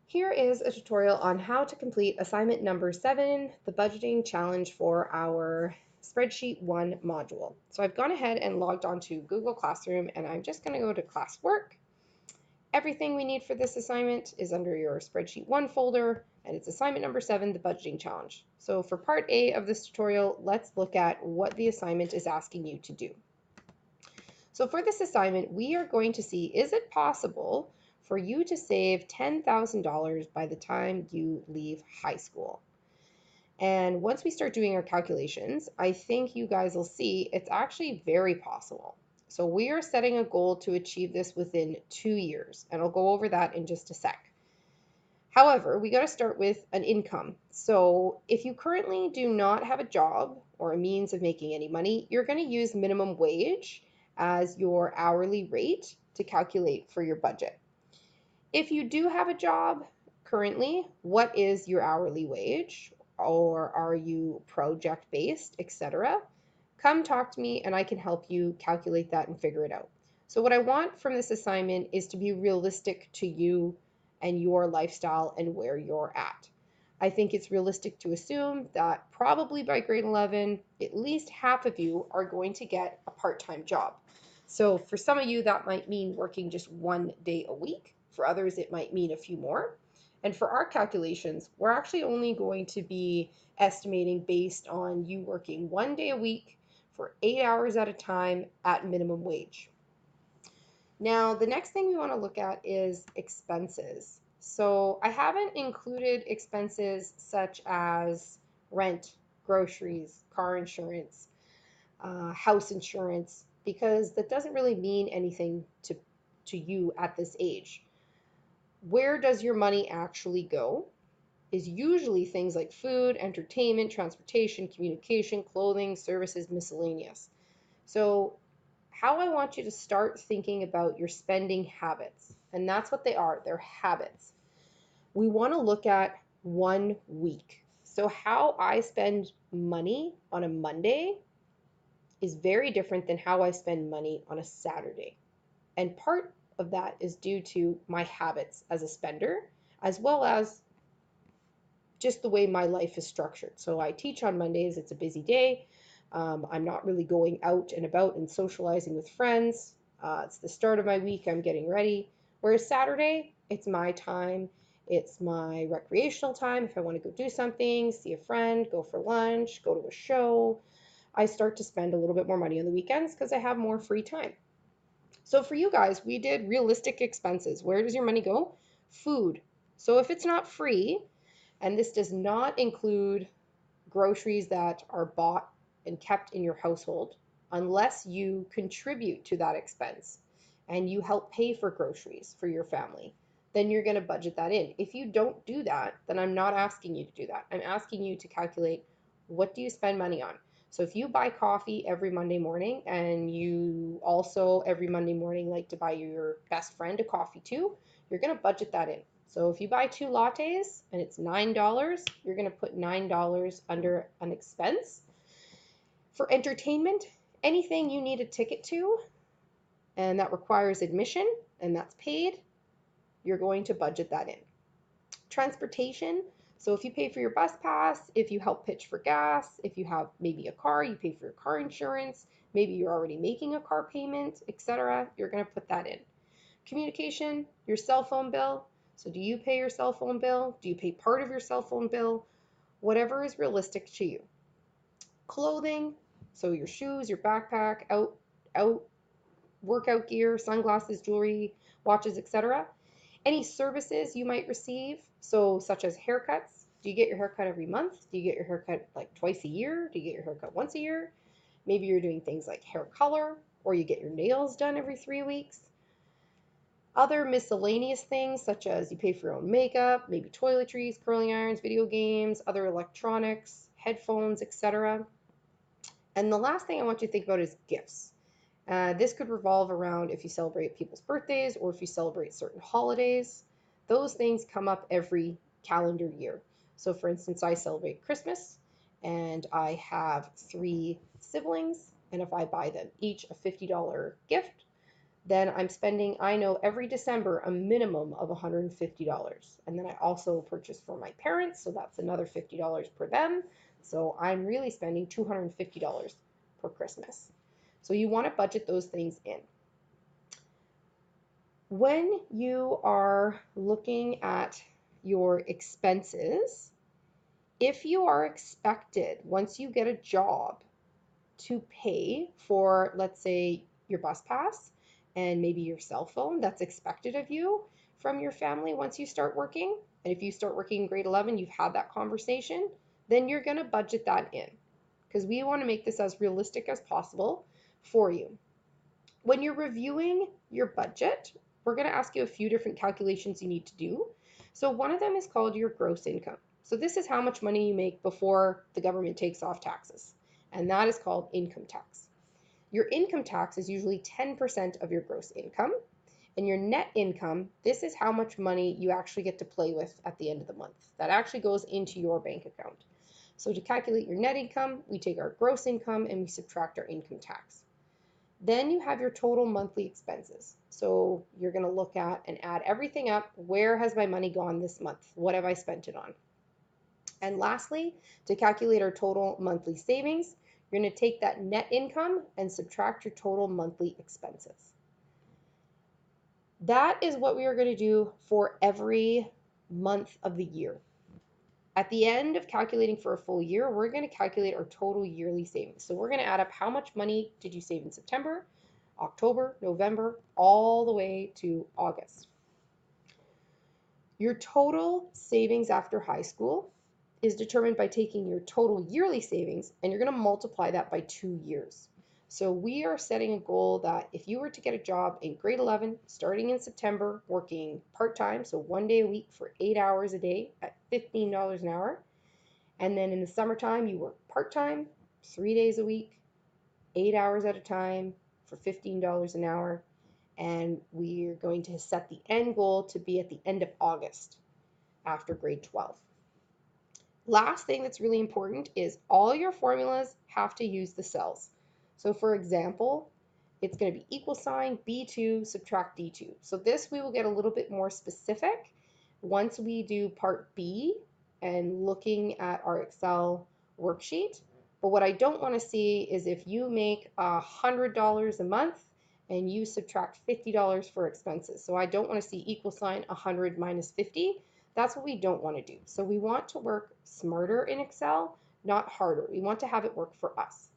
Here is a tutorial on how to complete assignment number 7, the budgeting challenge for our Spreadsheet 1 module. So I've gone ahead and logged onto Google Classroom and I'm just going to go to classwork. Everything we need for this assignment is under your Spreadsheet 1 folder and it's assignment number 7, the budgeting challenge. So for part A of this tutorial, let's look at what the assignment is asking you to do. So for this assignment, we are going to see, is it possible for you to save $10,000 by the time you leave high school? And once we start doing our calculations, I think you guys will see it's actually very possible. So we are setting a goal to achieve this within 2 years, and I'll go over that in just a sec. However, we got to start with an income. So if you currently do not have a job or a means of making any money, you're going to use minimum wage as your hourly rate to calculate for your budget. If you do have a job currently, what is your hourly wage? Or are you project based, etc.? Come talk to me and I can help you calculate that and figure it out. So what I want from this assignment is to be realistic to you and your lifestyle and where you're at. I think it's realistic to assume that probably by grade 11, at least half of you are going to get a part-time job. So for some of you, that might mean working just 1 day a week. For others, it might mean a few more. And for our calculations, we're actually only going to be estimating based on you working 1 day a week for 8 hours at a time at minimum wage. Now, the next thing we want to look at is expenses. So I haven't included expenses such as rent, groceries, car insurance, house insurance, because that doesn't really mean anything to you at this age. Where does your money actually go is usually things like food, entertainment, transportation, communication, clothing, services, miscellaneous. So how I want you to start thinking about your spending habits, and that's what they are, they're habits. We want to look at 1 week. So how I spend money on a Monday is very different than how I spend money on a Saturday. And part of that is due to my habits as a spender, as well as just the way my life is structured. So I teach on Mondays, it's a busy day. I'm not really going out and about and socializing with friends. It's the start of my week, I'm getting ready. Whereas Saturday, it's my time. It's my recreational time. If I want to go do something, see a friend, go for lunch, go to a show, I start to spend a little bit more money on the weekends because I have more free time. So for you guys, we did realistic expenses. Where does your money go? Food. So if it's not free, and this does not include groceries that are bought and kept in your household, unless you contribute to that expense and you help pay for groceries for your family, then you're going to budget that in. If you don't do that, then I'm not asking you to do that. I'm asking you to calculate, what do you spend money on? So if you buy coffee every Monday morning and you also every Monday morning like to buy your best friend a coffee too, you're going to budget that in. So if you buy 2 lattes and it's $9, you're going to put $9 under an expense. For entertainment, anything you need a ticket to and that requires admission and that's paid, you're going to budget that in. Transportation, so if you pay for your bus pass, if you help pitch for gas, if you have maybe a car, you pay for your car insurance, maybe you're already making a car payment, etc., you're going to put that in. Communication, your cell phone bill. So do you pay your cell phone bill? Do you pay part of your cell phone bill? Whatever is realistic to you. Clothing, so your shoes, your backpack, out workout gear, sunglasses, jewelry, watches, etc. Any services you might receive, so such as haircuts. Do you get your haircut every month? Do you get your haircut like twice a year? Do you get your haircut once a year? Maybe you're doing things like hair color, or you get your nails done every 3 weeks. Other miscellaneous things, such as you pay for your own makeup, maybe toiletries, curling irons, video games, other electronics, headphones, etc. And the last thing I want you to think about is gifts. This could revolve around if you celebrate people's birthdays or if you celebrate certain holidays. Those things come up every calendar year. So for instance, I celebrate Christmas and I have 3 siblings, and if I buy them each a $50 gift, then I'm spending, I know every December, a minimum of $150. And then I also purchase for my parents, so that's another $50 per them. So I'm really spending $250 per Christmas. So you want to budget those things in. When you are looking at your expenses, if you are expected, once you get a job, to pay for, let's say, your bus pass and maybe your cell phone that's expected of you from your family once you start working. And if you start working in grade 11, you've had that conversation, then you're going to budget that in because we want to make this as realistic as possible for you. When you're reviewing your budget, we're going to ask you a few different calculations you need to do. So one of them is called your gross income. So this is how much money you make before the government takes off taxes, and that is called income tax. Your income tax is usually 10% of your gross income, and your net income, this is how much money you actually get to play with at the end of the month. That actually goes into your bank account. So to calculate your net income, we take our gross income and we subtract our income tax. Then you have your total monthly expenses. So you're going to look at and add everything up. Where has my money gone this month? What have I spent it on? And lastly, to calculate our total monthly savings, you're going to take that net income and subtract your total monthly expenses. That is what we are going to do for every month of the year. At the end of calculating for a full year, we're going to calculate our total yearly savings. So we're going to add up how much money did you save in September, October, November, all the way to August. Your total savings after high school is determined by taking your total yearly savings and you're going to multiply that by 2 years. So we are setting a goal that if you were to get a job in grade 11, starting in September, working part-time, so 1 day a week for 8 hours a day at $15 an hour, and then in the summertime you work part-time, 3 days a week, 8 hours at a time for $15 an hour, and we're going to set the end goal to be at the end of August after grade 12. Last thing that's really important is all your formulas have to use the cells. So for example, it's going to be equal sign B2 subtract D2. So this we will get a little bit more specific once we do part B and looking at our Excel worksheet. But what I don't want to see is if you make $100 a month and you subtract $50 for expenses. So I don't want to see equal sign 100 minus 50. That's what we don't want to do. So we want to work smarter in Excel, not harder. We want to have it work for us.